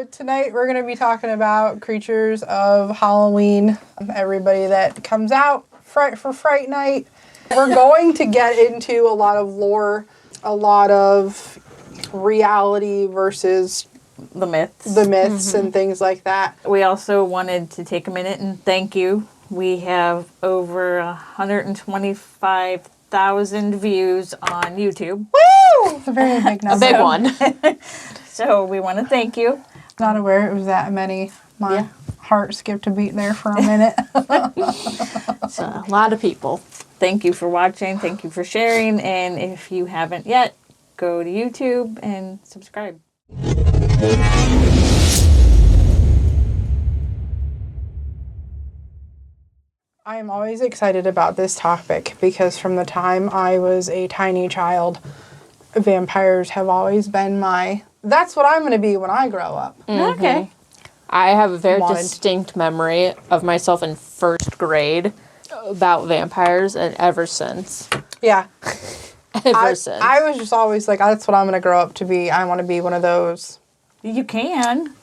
So tonight we're going to be talking about creatures of Halloween. Everybody that comes out for Fright Night. We're going to get into a lot of lore, a lot of reality versus the myths. And things like that. We also wanted to take a minute and thank you. We have over 125,000 views on YouTube. Woo! It's a very big number. A big one. So we want to thank you. Not aware it was that many. My heart skipped a beat there for a minute. It's a lot of people. Thank you for watching. Thank you for sharing. And if you haven't yet, go to YouTube and subscribe. I am always excited about this topic because from the time I was a tiny child, vampires have always been that's what I'm going to be when I grow up. Mm-hmm. Okay. I have a very distinct memory of myself in first grade about vampires, and ever since. Yeah. Since. I was just always like, that's what I'm going to grow up to be. I want to be one of those. You can.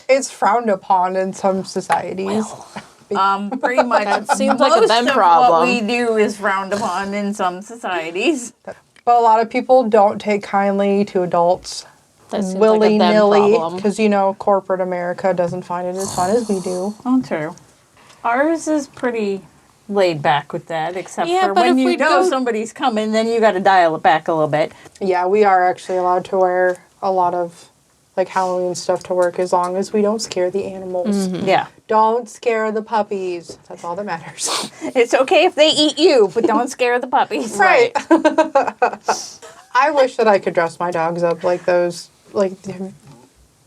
It's frowned upon in some societies. Pretty much. That seems like a them Most problem. of what we do is frowned upon in some societies. But a lot of people don't take kindly to adults willy-nilly because, corporate America doesn't find it as fun as we do. Oh, true. Ours is pretty laid back with that, except for but when if you know somebody's coming, then you got to dial it back a little bit. Yeah, we are actually allowed to wear a lot of Halloween stuff to work as long as we don't scare the animals. Mm-hmm. Yeah. Don't scare the puppies. That's all that matters. It's okay if they eat you, but don't scare the puppies. Right. I wish that I could dress my dogs up like those,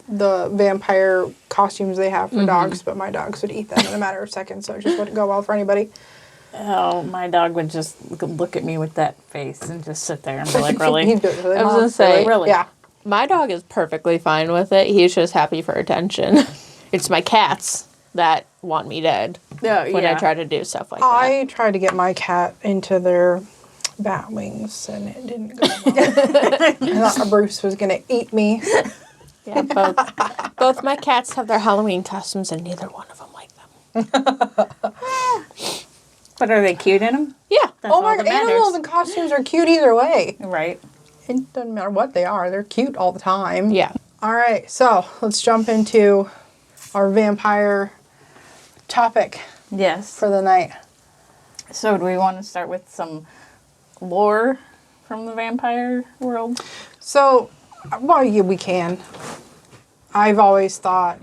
the vampire costumes they have for dogs, but my dogs would eat them in a matter of seconds, so it just wouldn't go well for anybody. Oh, my dog would just look at me with that face and just sit there and be like, really? He'd do it really I was well. going to say, Really? Yeah. My dog is perfectly fine with it. He's just happy for attention. It's my cats that want me dead when I try to do stuff like that. I tried to get my cat into their bat wings, and it didn't go well. I thought Bruce was going to eat me. Yeah, both my cats have their Halloween costumes, and neither one of them like them. But are they cute in them? Yeah. That's all my that God, animals matters. and costumes are cute either way. Right. It doesn't matter what they are. They're cute all the time. Yeah. All right, so let's jump into our vampire topic Yes. for the night. So do we want to start with some lore from the vampire world? So, yeah, we can. I've always thought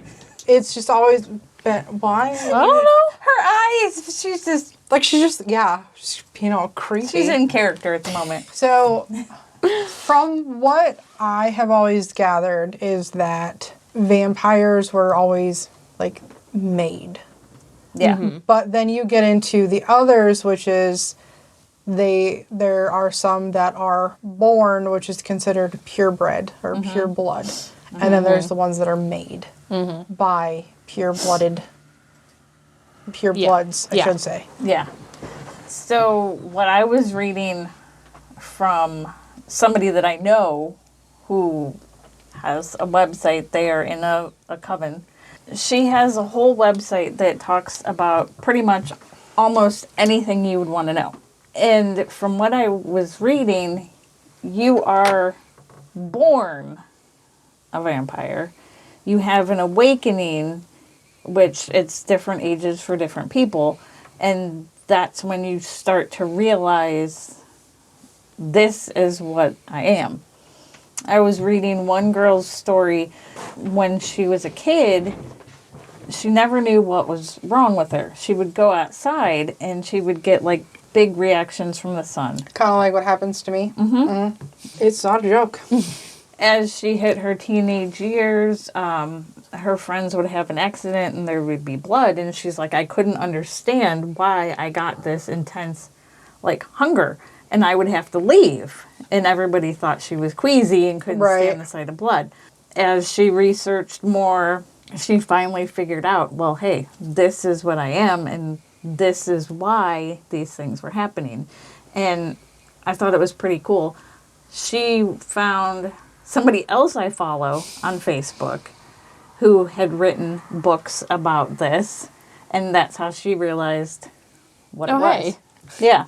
it's just always been why. I don't know. Her eyes. She's just She's creepy. she's in character at the moment. So, from what I have always gathered is that vampires were always made. Yeah. Mm-hmm. But then you get into the others, which is there are some that are born, which is considered purebred or pure blood. And then there's the ones that are made by pure-bloods, I should say. Yeah. So what I was reading from somebody that I know who has a website, they are in a coven. She has a whole website that talks about pretty much almost anything you would want to know. And from what I was reading, you are born a vampire. You have an awakening, which it's different ages for different people. And that's when you start to realize this is what I am. I was reading one girl's story when she was a kid. She never knew what was wrong with her. She would go outside and she would get big reactions from the sun. Kind of like what happens to me. It's not a joke. As she hit her teenage years, her friends would have an accident and there would be blood. And she's like, I couldn't understand why I got this intense, hunger. And I would have to leave. And everybody thought she was queasy and couldn't stand the sight of blood. As she researched more, she finally figured out, well, hey, this is what I am, and this is why these things were happening. And I thought it was pretty cool. She found somebody else I follow on Facebook who had written books about this, and that's how she realized what it was. Hey. Yeah.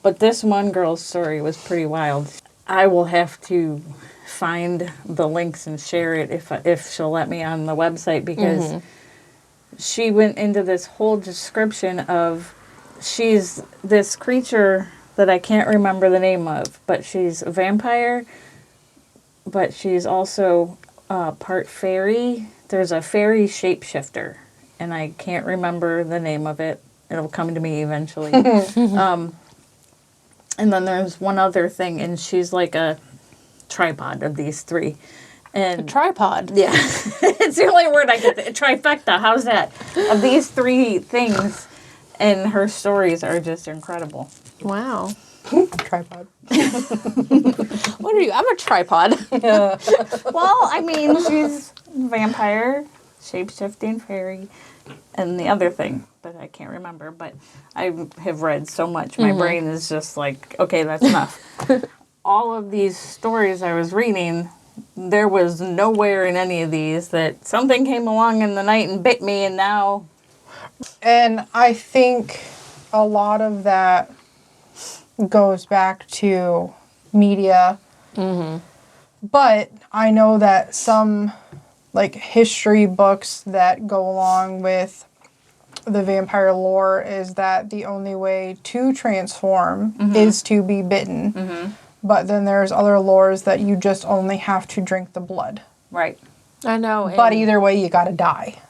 But this one girl's story was pretty wild. I will have to find the links and share it if she'll let me on the website, because she went into this whole description of she's this creature that I can't remember the name of, but she's a vampire, but she's also part fairy. There's a fairy shapeshifter, and I can't remember the name of it. It'll come to me eventually. And then there's one other thing, and she's like a tripod of these three. And A tripod. yeah, it's the only word I get. Trifecta. How's that? Of these three things, and her stories are just incredible. Wow. Tripod. What are you? I'm a tripod. Well, I mean, she's vampire, shape-shifting fairy, and the other thing that I can't remember, but I have read so much. My brain is just like, okay, that's enough. All of these stories I was reading, there was nowhere in any of these that something came along in the night and bit me, and now... And I think a lot of that goes back to media. But I know that some like history books that go along with the vampire lore is that the only way to transform is to be bitten. But then there's other lores that you just only have to drink the blood. Right. I know. But either way, you gotta die.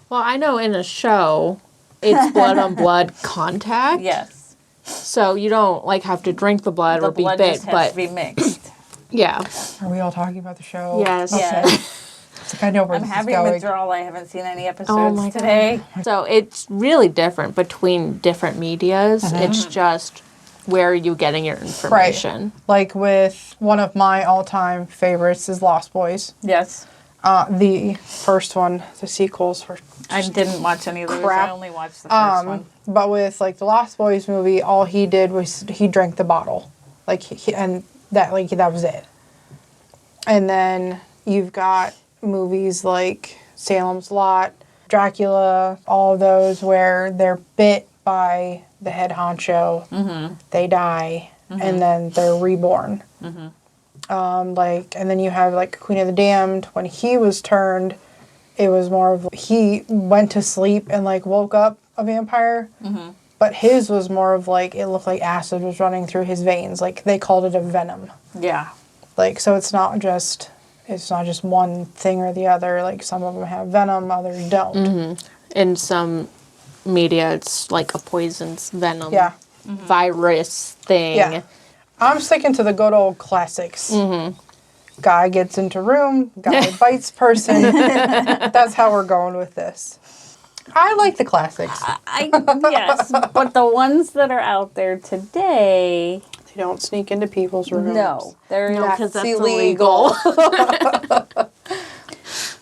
Well, I know in a show, it's blood on blood contact. Yes. So you don't like have to drink the blood The or be blood bit, just has but to be mixed. yeah. Are we all talking about the show? Yes. Okay. Yeah. It's like I know where I'm this is having going. withdrawal. I haven't seen any episodes Oh my God. today. So it's really different between different medias. It's just where are you getting your information? Like with one of my all-time favorites is Lost Boys. Yes. The first one, the sequels were I didn't watch any of those. crap. I only watched the first one. But with like the Lost Boys movie, all he did was he drank the bottle, like that was it. And then you've got movies like Salem's Lot, Dracula, all of those where they're bit by the head honcho, they die, and then they're reborn. And then you have like Queen of the Damned. When he was turned, it was more of he went to sleep and like woke up a vampire. But his was more of like it looked like acid was running through his veins. Like they called it a venom. Yeah. Like so it's not just one thing or the other. Like some of them have venom, others don't. In some media, it's like a poison's venom Yeah. virus thing. Yeah. I'm sticking to the good old classics. Guy gets into room, guy bites person. That's how we're going with this. I like the classics. Yes, but the ones that are out there today, They don't sneak into people's rooms. no, they're because That's that's illegal.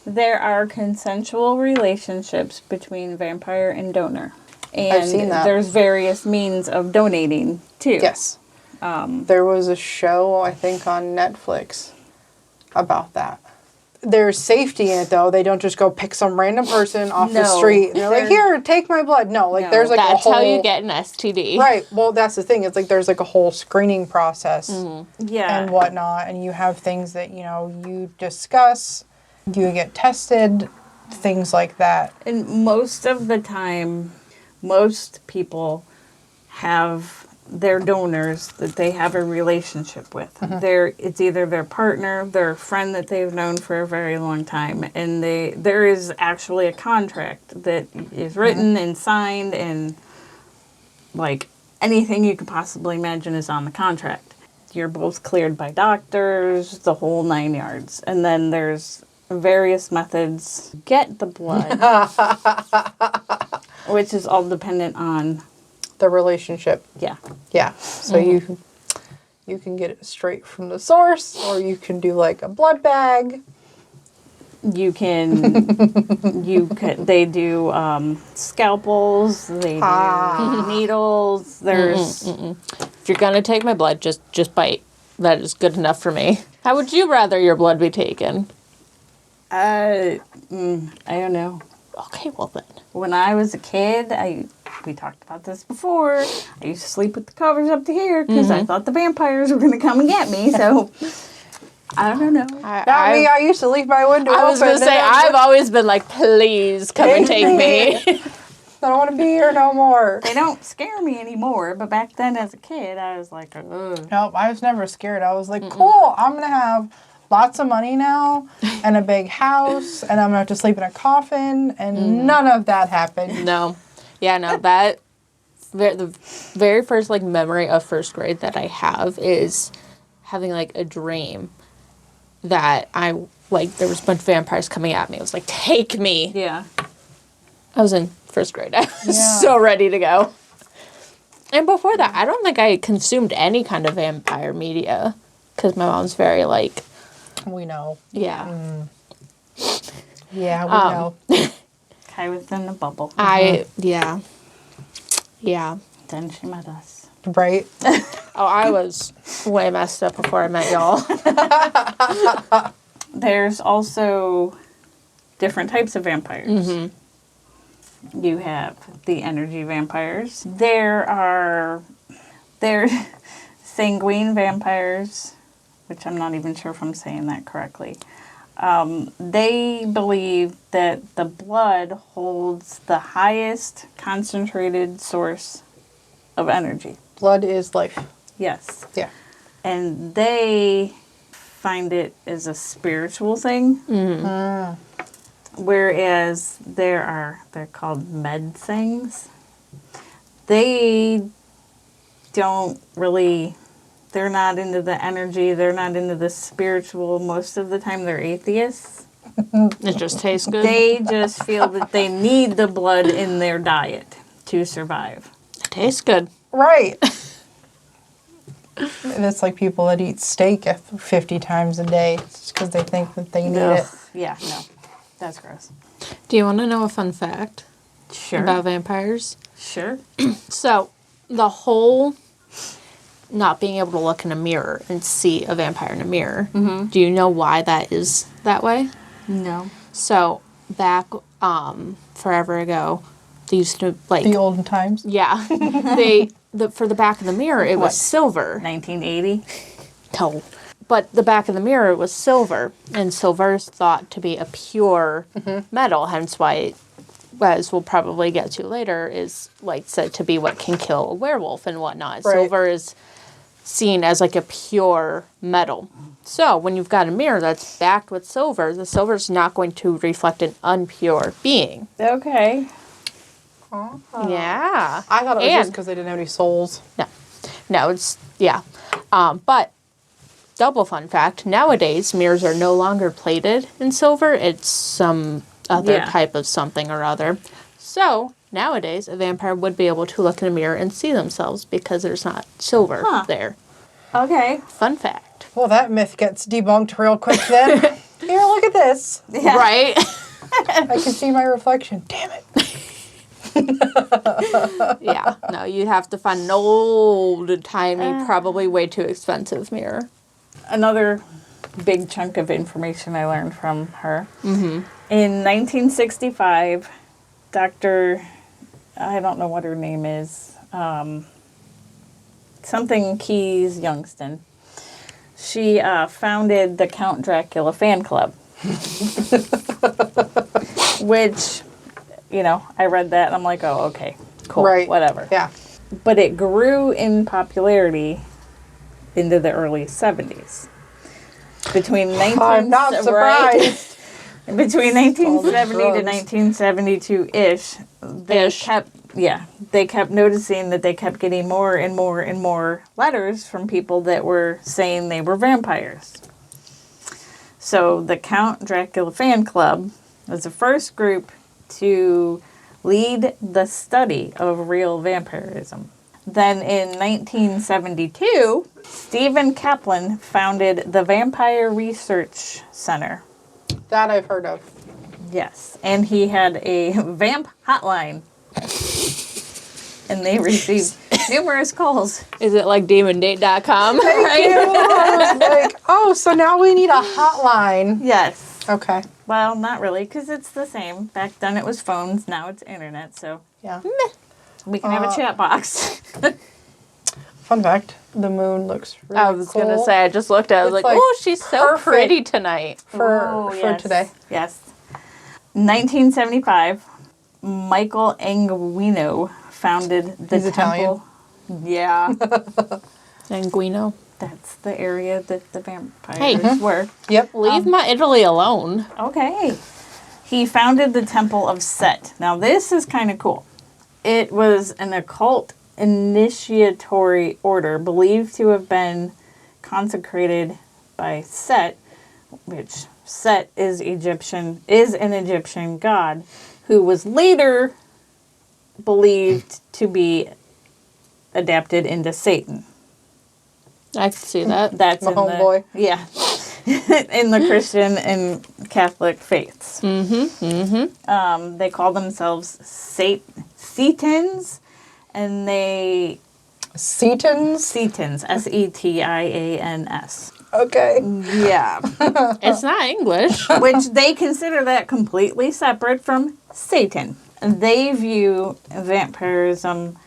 There are consensual relationships between vampire and donor, and I've seen that. there's various means of donating too. Yes. There was a show, I think, on Netflix about that. There's safety in it, though. They don't just go pick some random person off the No, street. And they're like, they're- here, take my blood. No, like No. there's like a That's whole... how you get an STD. Right. Well, that's the thing. It's like there's like a whole screening process Yeah, and whatnot. And you have things that, you discuss. You get tested. Things like that. and most of the time, most people have their donors that they have a relationship with. It's either their partner, their friend that they've known for a very long time, and there is actually a contract that is written and signed, and like anything you could possibly imagine is on the contract. You're both cleared by doctors, the whole 9 yards, and then there's various methods to get the blood, which is all dependent on The relationship. yeah. Yeah. So you can get it straight from the source, or you can do like a blood bag. You can, they do scalpels, they do needles, there's, If you're gonna take my blood, just bite. That is good enough for me. How would you rather your blood be taken? I don't know. Okay, well then. When I was a kid, we talked about this before. I used to sleep with the covers up to here because I thought the vampires were going to come and get me. So I don't know. I used to leave my window open. I was going to say, I've always been like, please come and take me. I don't want to be here no more. They don't scare me anymore, but back then as a kid, I was like, ugh. Nope, I was never scared. I was like, cool, I'm going to have lots of money now and a big house, and I'm going to have to sleep in a coffin, and none of that happened. No. Yeah, no, the very first, like, memory of first grade that I have is having, like, a dream that there was a bunch of vampires coming at me. It was like, take me. Yeah. I was in first grade. I was so ready to go. And before that, I don't think I consumed any kind of vampire media because my mom's very like... We know. Yeah. Yeah, we know. I was in the bubble. Yeah. Yeah. Then she met us. Right? Oh, I was way messed up before I met y'all. There's also different types of vampires. Mm-hmm. You have the Energi vampires. They're sanguine vampires, which I'm not even sure if I'm saying that correctly. They believe that the blood holds the highest concentrated source of energy. Blood is life. Yes. Yeah. And they find it as a spiritual thing. Mm-hmm. Whereas they're called med things. They don't really, they're not into the energy, they're not into the spiritual. Most of the time they're atheists. It just tastes good. They just feel that they need the blood in their diet to survive. It tastes good. Right. And it's like people that eat steak 50 times a day just because they think that they need it. Yeah, no. That's gross. Do you want to know a fun fact? Sure. About vampires? Sure. So, the whole not being able to look in a mirror and see a vampire in a mirror, do you know why that is that way? No. So, back forever ago, they used to, like... The olden times? Yeah. For the back of the mirror, it was silver. 1980? No. But the back of the mirror was silver, and silver is thought to be a pure metal, hence why, as we'll probably get to later, is like said to be what can kill a werewolf and whatnot. Right. Silver is seen as like a pure metal. So when you've got a mirror that's backed with silver, the silver is not going to reflect an unpure being. Okay. Oh. Yeah. I thought it was just because they didn't have any souls. No, it's, yeah. But... Double fun fact, nowadays mirrors are no longer plated in silver, it's some other type of something or other. So, nowadays, a vampire would be able to look in a mirror and see themselves because there's not silver there. Okay. Fun fact. Well, that myth gets debunked real quick then. Here, look at this. Yeah. Right? I can see my reflection. Damn it. Yeah, no, you'd have to find an old-timey, probably way too expensive mirror. Another big chunk of information I learned from her. Mm-hmm. In 1965, Dr. I don't know what her name is, something Keys Youngston. She founded the Count Dracula fan club. Which, I read that and I'm like, oh, okay, cool, right. Whatever. Yeah. But it grew in popularity into the early 70s. I'm not surprised. Between 1970 to 1972-ish, they kept noticing that they kept getting more and more and more letters from people that were saying they were vampires. So the Count Dracula fan club was the first group to lead the study of real vampirism. Then in 1972, Stephen Kaplan founded the Vampire Research Center. That I've heard of. Yes, and he had a vamp hotline. And they received numerous calls. Is it like demondate.com? Thank you. I was like, oh, so now we need a hotline. Yes. Okay. Well, not really, because it's the same. Back then it was phones, now it's internet, so Yeah. we can have a chat box. Fun fact: the moon looks really I was going to cool say, I just looked at it, I was It's like, like oh, she's so perfect. pretty tonight. for yes. today. Yes. 1975, Michael Anguino founded the He's temple. Yeah, Anguino. that's the area that the vampires Hey. were. Yep. Leave my Italy alone. Okay. He founded the Temple of Set. Now, this is kind of cool. It was an occult initiatory order believed to have been consecrated by Set, which Set is an Egyptian god who was later believed to be adapted into Satan. I can see that. That's My in the homeboy. yeah, in the Christian and Catholic faiths. They call themselves Setans, and they Setans. Setans, Setians. Okay. Yeah, It's not English. which they consider that completely separate from Satan. They view vampirism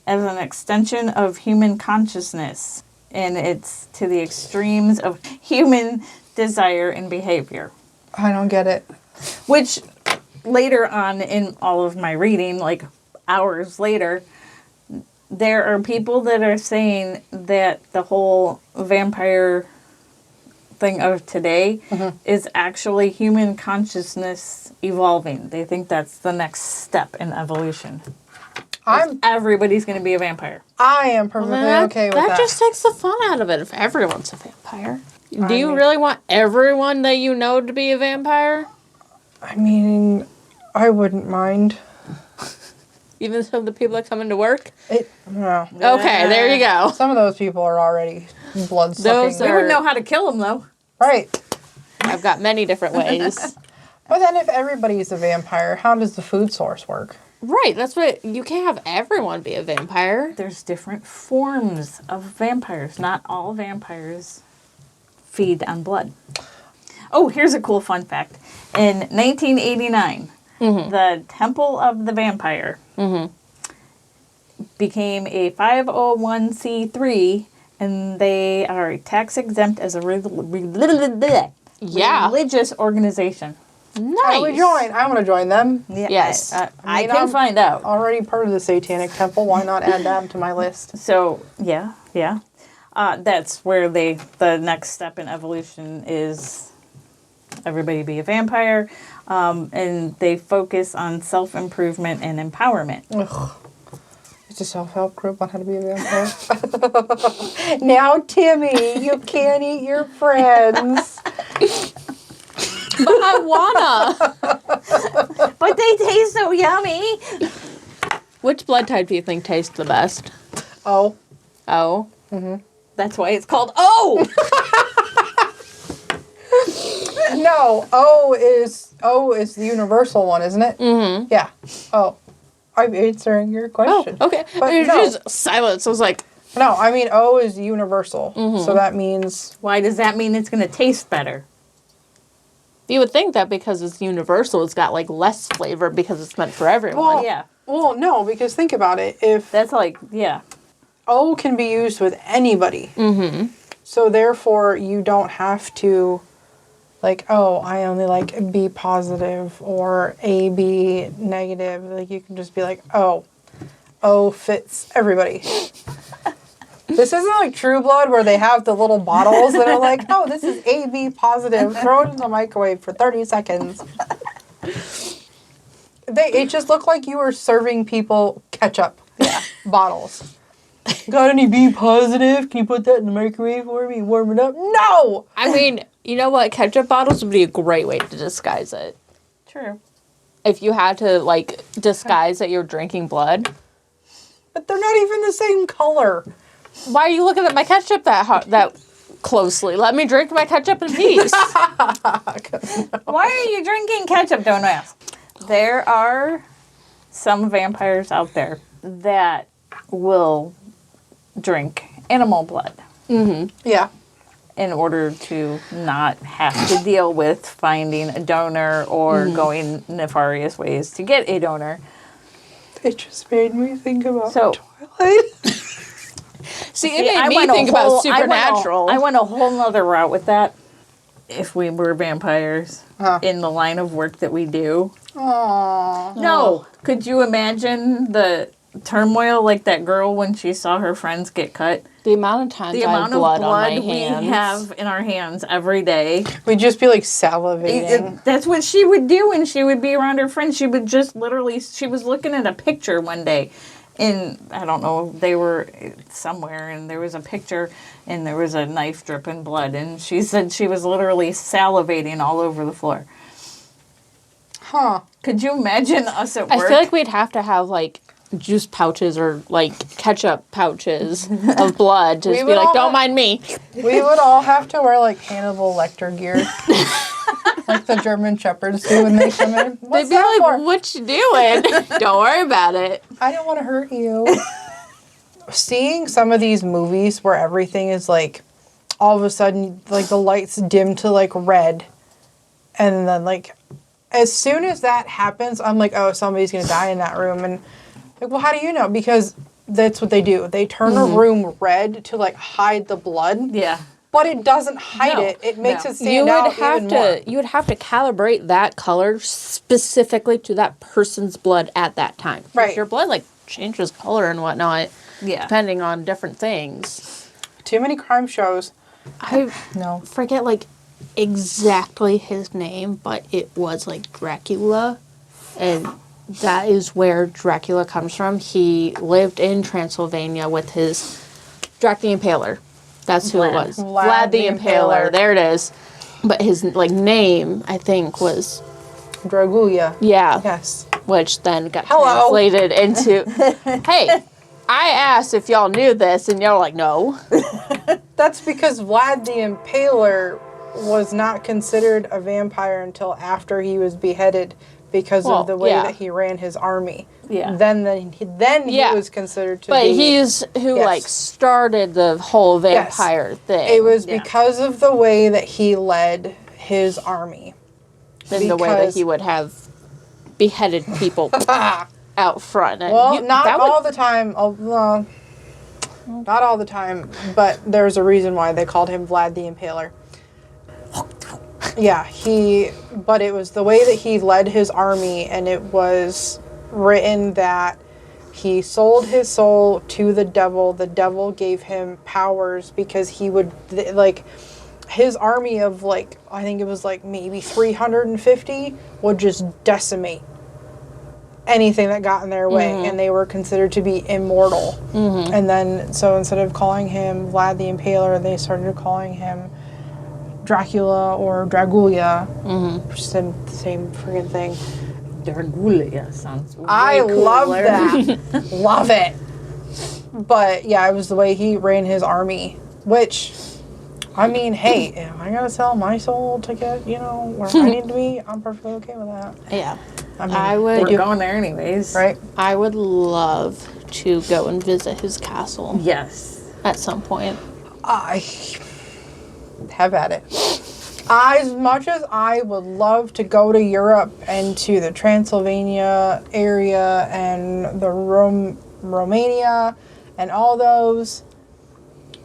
as an extension of human consciousness, and it's to the extremes of human desire and behavior. I don't get it. Which later on in all of my reading, like hours later, there are people that are saying that the whole vampire thing of today is actually human consciousness evolving. They think that's the next step in evolution. Everybody's going to be a vampire. I am perfectly okay with that. That just takes the fun out of it if everyone's a vampire. Do you mean- really want everyone that you know to be a vampire? I mean, I wouldn't mind. Even some of the people that come into work? No. Okay, there you go. Some of those people are already blood Those sucking. We would know how to kill them, though. Right. I've got many different ways. But then if everybody's a vampire, how does the food source work? Right, that's what, you can't have everyone be a vampire. There's different forms of vampires. Not all vampires feed on blood. Oh, here's a cool fun fact. In 1989, the Temple of the Vampire became a 501c3, and they are tax exempt as a religious organization. Nice. I would join. I want to join them. Yeah, Yes. I I mean, can I'm find out. Already part of the Satanic Temple. Why not add that to my list? So, yeah. That's where the next step in evolution is everybody be a vampire. And they focus on self-improvement and empowerment. Ugh. It's a self-help group on how to be a vampire. Now, Timmy, you can't eat your friends. But I wanna. But they taste so yummy. Which blood type do you think tastes the best? Oh. Oh. That's why it's called O. No, O is the universal one, isn't it? Mm-hmm. Yeah. Oh. I'm answering your Oh, question. okay. But It's no. just silence. I was like, No, I mean O is universal. So that means Why does that mean it's going to taste better? you would think that because it's universal, it's got like less flavor because it's meant for everyone. Well, Yeah. well, no, because think about it. If That's like, yeah. O can be used with anybody. Mm-hmm. So therefore, you don't have to, like, oh, I only like B positive or AB negative. Like, you can just be like, oh, O fits everybody. This isn't like True Blood where they have the little bottles that are like, oh, this is AB positive. Throw it in the microwave for 30 seconds. It just looked like you were serving people ketchup bottles. Got any B positive? Can you put that in the microwave for me and warm it up? No! I mean, you know what? Ketchup bottles would be a great way to disguise it. True. If you had to, like, disguise that you're drinking blood. But they're not even the same color. Why are you looking at my ketchup that closely? Let me drink my ketchup in peace. Why are you drinking ketchup, don't ask? There are some vampires out there that will drink animal blood. Yeah. in order to not have to deal with finding a donor or going nefarious ways to get a donor. It just made me think about So- Twilight. See, it made me think about Supernatural. I went a whole nother route with that. If we were vampires in the line of work that we do. Aww. No. Could you imagine the turmoil like that girl when she saw her friends get cut? The amount of times The I amount have blood of on my blood we hands. have in our hands every day. We'd just be like salivating. That's what she would do when she would be around her friends. She would just literally, she was looking at a picture one day. And I don't know, they were somewhere and there was a picture and there was a knife dripping blood. And she said she was literally salivating all over the floor. Huh. Could you imagine us at work? I feel like we'd have to have like juice pouches or like ketchup pouches of blood to We just would be like, all don't have- mind me. We would all have to wear like Hannibal Lecter gear. Like the German Shepherds do when they come in. What's They'd be that like, for? what you doing? Don't worry about it. I don't want to hurt you. Seeing some of these movies where everything is like, all of a sudden, like the lights dim to like red. And then like, as soon as that happens, I'm like, oh, somebody's going to die in that room. And like, well, how do you know? Because that's what they do. They turn a room red to like hide the blood. Yeah. But it doesn't hide No, it. It makes no. it stand out even more. You would have to calibrate that color specifically to that person's blood at that time. 'Cause Right. Your blood like changes color and whatnot Yeah. depending on different things. Too many crime shows. I No. forget like exactly his name, but it was like Dracula, and that is where Dracula comes from. He lived in Transylvania with his Drac the Impaler. That's who it Vlad. was. Vlad the Impaler. There it is. But his like name, I think, was Dracula. yeah, Yes. which then got Hello. translated into. Hey, I asked if y'all knew this, and y'all were like, no. That's because Vlad the Impaler was not considered a vampire until after he was beheaded because Well, of the way yeah. that he ran his army. Yeah. Then Yeah. he was considered to But be. he's who Yes. like started the whole vampire thing. It was Yeah. because of the way that he led his army. in the way that because- he would have beheaded people out front. And Well, you- not that would- all the time. Not all the time, but there's a reason why they called him Vlad the Impaler. Yeah, but it was the way that he led his army, and it was written that he sold his soul to the devil. The devil gave him powers because he would, like, his army of, like, I think it was, like, maybe 350 would just decimate anything that got in their way, and they were considered to be immortal. And then, so instead of calling him Vlad the Impaler, they started calling him Dracula or Dracula. Same friggin' thing. Dracula sounds way I love cooler. that. Love it. But yeah, it was the way he ran his army, which, I mean, hey, if I gotta sell my soul to get, where I need to be, I'm perfectly okay with that. yeah. I mean, I We're would going there anyways. right? I would love to go and visit his castle Yes. at some point. I have at it. As much as I would love to go to Europe and to the Transylvania area and the Romania and all those,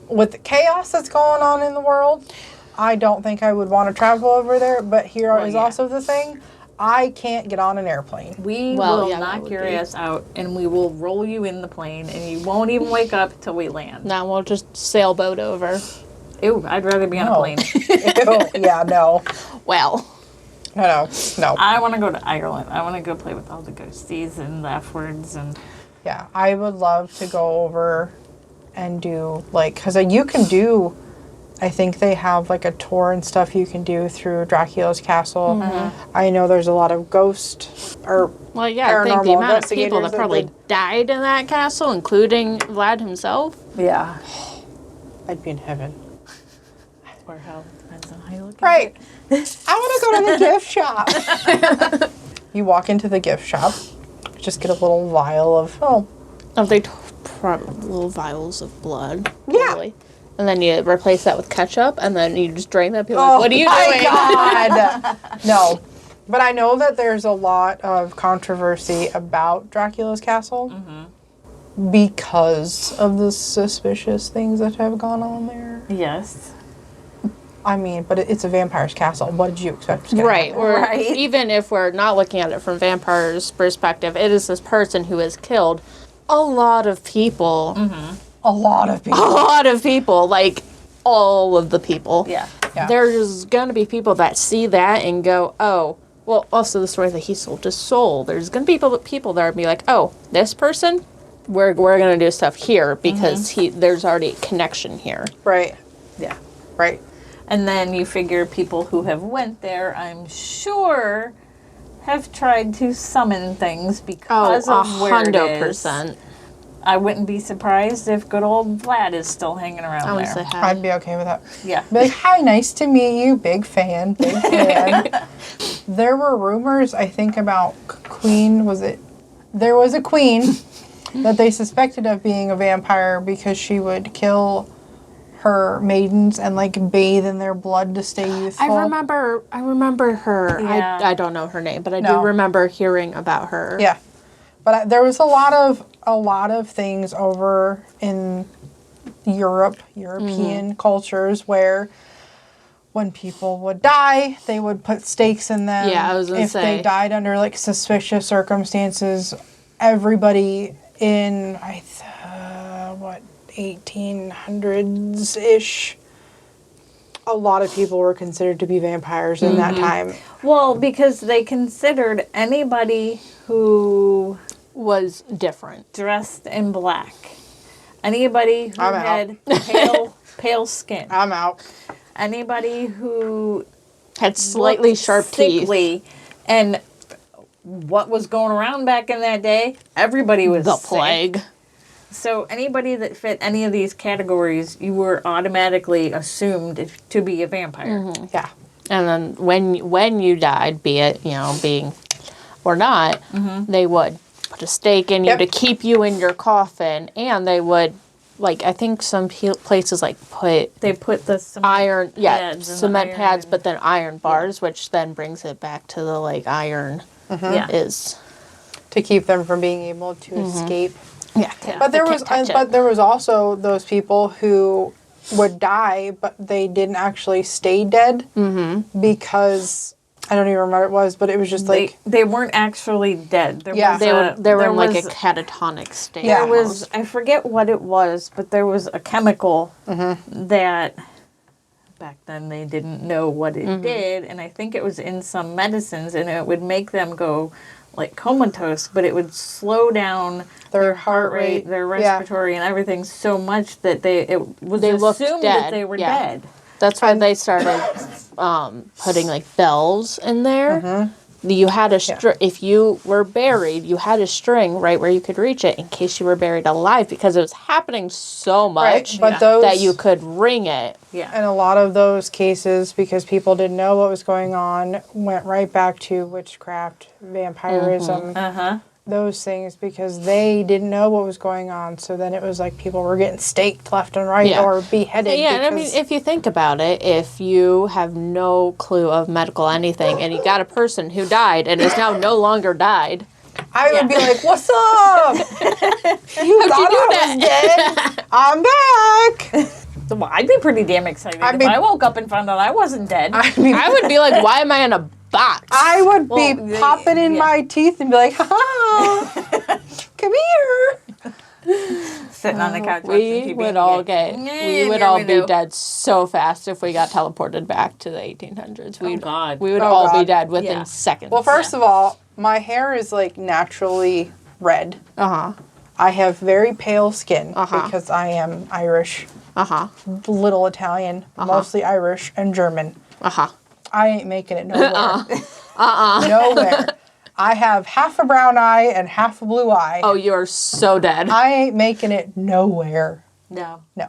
with the chaos that's going on in the world, I don't think I would want to travel over there. But here is yeah. also the thing. I can't get on an airplane. We Well, will yeah, that knock would your be- ass out and we will roll you in the plane and you won't even wake up till we land. Now we'll just sailboat over. Ew, I'd rather be on a No. plane. Ew, yeah, no. Well, No. I want to go to Ireland. I want to go play with all the ghosties and the F words and Yeah, I would love to go over and do, like, because you can do, I think they have, like, a tour and stuff you can do through Dracula's castle. I know there's a lot of ghost, or, well, yeah. I think the Paranormal amount of people investigators that probably that died in that castle, including Vlad himself. yeah. I'd be in heaven. Or hell, depends on how you look Right. at it. I want to go to the gift shop. You walk into the gift shop, just get a little vial of, Oh, they probably little vials of blood. Yeah. Probably. and then you replace that with ketchup, and then you just drain that. People are like, what are you my doing? God. No. But I know that there's a lot of controversy about Dracula's castle because of the suspicious things that have gone on there. Yes. I mean, but it's a vampire's castle. What did you expect was gonna Right, happen? or Right. even if we're not looking at it from vampires' perspective, it is this person who has killed a lot of people. A lot of people. A lot of people, like all of the people. Yeah. Yeah. There's going to be people that see that and go, oh, well, also the story that he sold his soul. There's going to be people that are be like, oh, this person, we're going to do stuff here because there's already a connection here. Right. Yeah. Right. And then you figure people who have went there, I'm sure, have tried to summon things because of where it is. 100%. I wouldn't be surprised if good old Vlad is still hanging around I would there. say I'd be okay with that. Yeah. Be like, hi, nice to meet you. Big fan. Big fan. There were rumors, I think, about Queen. There was a queen that they suspected of being a vampire because she would kill her maidens and like bathe in their blood to stay youthful. I remember her. Yeah. I don't know her name, but I No. do remember hearing about her. Yeah, but there was a lot of things over in European cultures where when people would die, they would put stakes in them. Yeah, I was gonna if say. they died under like suspicious circumstances, everybody in 1800s ish. A lot of people were considered to be vampires in that time. Well, because they considered anybody who Was different. dressed in black, anybody who I'm out. had pale skin, I'm out. anybody who Had slightly looked sharp teeth. sickly, and what was going around back in that day, everybody was The sick. plague. So anybody that fit any of these categories, you were automatically assumed to be a vampire. Yeah. And then when you died, be it, being or not, they would put a stake in you Yep. to keep you in your coffin, and they would, like, I think some places like put They put the cement iron, pads and the cement iron pads, and- but then iron bars, which then brings it back to the like iron yeah. is. To keep them from being able to escape. Yeah, But there was also those people who would die, but they didn't actually stay dead because I don't even remember what it was, but it was just like They weren't actually dead. There Yeah. was they were there in like was- a catatonic state. Yeah. There was, I forget what it was, but there was a chemical that back then they didn't know what it did, and I think it was in some medicines, and it would make them go like comatose, but it would slow down their heart rate, their yeah. respiratory, and everything so much that they looked assumed dead, that they were yeah. dead. That's why they started putting like bells in there. You had a if you were buried, you had a string right where you could reach it in case you were buried alive, because it was happening so much But those, that you could ring it. Yeah. and a lot of those cases, because people didn't know what was going on, went right back to witchcraft, vampirism, those things, because they didn't know what was going on. So then it was like people were getting staked left and right Yeah. or beheaded. Yeah, and I mean, if you think about it, if you have no clue of medical anything and you got a person who died and is now no longer died, I would be like, "What's up? You thought I was dead? I'm back." Well, I'd be pretty damn excited I mean- if I woke up and found out I wasn't dead. I mean, I would be like, why am I in a box? I would be Well, popping in yeah. my teeth and be like, "Ha! Come here." Sitting on the couch watching we TV. would all and we would all be dead so fast if we got teleported back to the 1800s. Oh, God. We would Oh, all be God. dead within Yeah. seconds. Well, first of all, my hair is like naturally red. I have very pale skin because I am Irish, little Italian, mostly Irish, and German. I ain't making it nowhere. Nowhere. I have half a brown eye and half a blue eye. Oh, you're so dead. I ain't making it nowhere. No. No.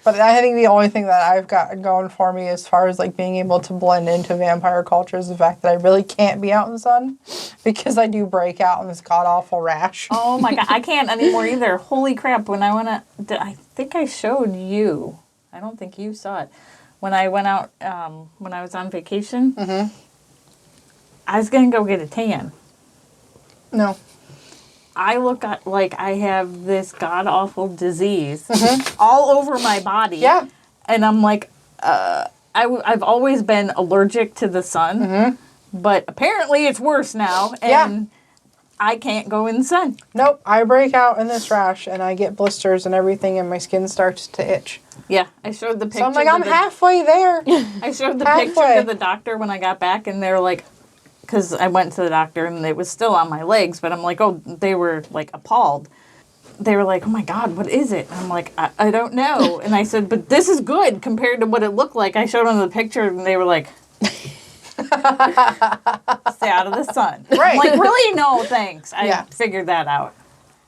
But I think the only thing that I've got going for me as far as like being able to blend into vampire culture is the fact that I really can't be out in the sun because I do break out in this god awful rash. Oh my God, I can't anymore either. Holy crap! When I I think I showed you I don't think you saw it. When I went out, when I was on vacation, I was going to go get a tan. No. I look like I have this god-awful disease all over my body. Yeah. And I'm like, I've always been allergic to the sun, but apparently it's worse now, and I can't go in the sun. Nope. I break out in this rash, and I get blisters and everything, and my skin starts to itch. Yeah, I showed the picture. So I'm like, I'm halfway there. I showed the picture to the doctor when I got back, and they're like, because I went to the doctor, and it was still on my legs, but I'm like, oh, they were like appalled. They were like, oh my God, what is it? And I'm like, I don't know. And I said, but this is good compared to what it looked like. I showed them the picture, and they were like, stay out of the sun. Right. I'm like, really? No, thanks. I Yeah. figured that out.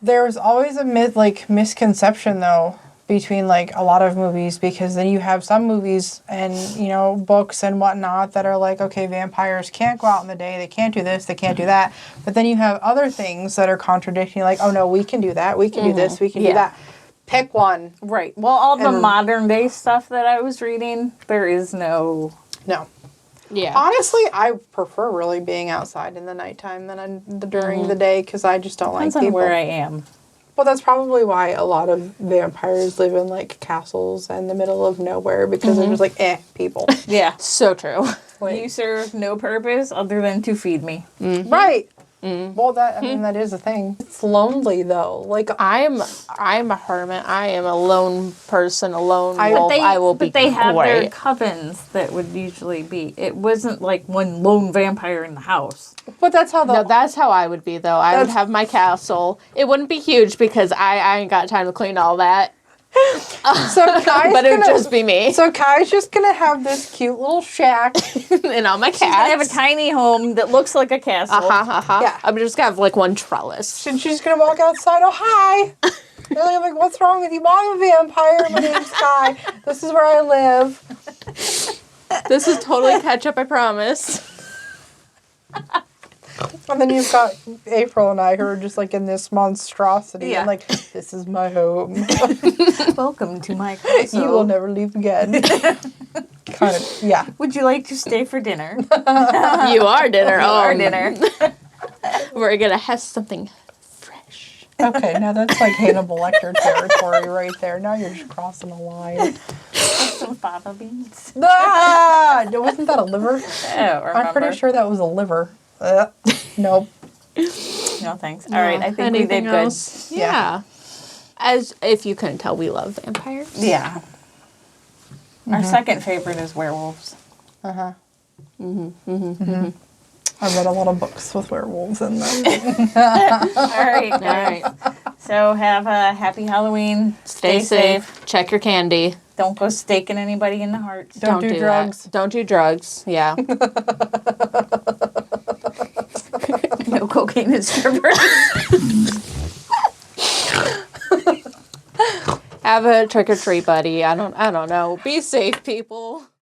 There's always a misconception, though, between, like, a lot of movies, because then you have some movies and, you know, books and whatnot that are like, okay, vampires can't go out in the day, they can't do this, they can't do that. But then you have other things that are contradicting, like, oh no, we can do that, we can do this, we can do that. Pick one. Right. Well, all the modern day stuff that I was reading, there is no... No. Yeah. Honestly, I prefer really being outside in the nighttime than during the day, because I just don't Depends like on people. where I am. Well, that's probably why a lot of vampires live in, like, castles in the middle of nowhere, because they're just like, people. Yeah. So true. Like, You serve no purpose other than to feed me. right. Well, that that is a thing. It's lonely, though. Like, I'm a hermit. I am a lone person, a lone wolf. I will be But they have their great. covens that would usually be. It wasn't like one lone vampire in the house. but that's how No, that's how I would be, though. I would That's- have my castle. It wouldn't be huge because I ain't got time to clean all that. So Kai's But it would gonna- just be me So Kai's just gonna have this cute little shack. and all my cats. I have a tiny home that looks like a castle. Yeah. I'm just gonna have like one trellis. And she's gonna walk outside. Oh, hi. They're like, what's wrong with you? Well, I'm a vampire. My name's Kai. This is where I live. This is totally Ketchup, I promise. And then you've got April and I who are just like in this monstrosity. Yeah. And like, this is my home. Welcome to my castle. You will never leave again. Kind of, yeah. Would you like to stay for dinner? You are dinner. Or dinner. We're gonna have something fresh. Okay, now that's like Hannibal Lecter territory right there. Now you're just crossing a line. Some fava beans. Ah! Wasn't that a liver? I don't remember. I'm pretty sure that was a liver. Nope. No, thanks. All right, I think we did good. Else? Yeah. As if you couldn't tell, we love vampires. Yeah. Our second favorite is werewolves. I read a lot of books with werewolves in them. All right, guys. So have a happy Halloween. Stay safe. Check your candy. Don't go staking anybody in the heart. Don't do drugs. That. Don't do drugs. Yeah. No cocaine and strippers. Have a trick or treat, buddy. I don't know. Be safe, people.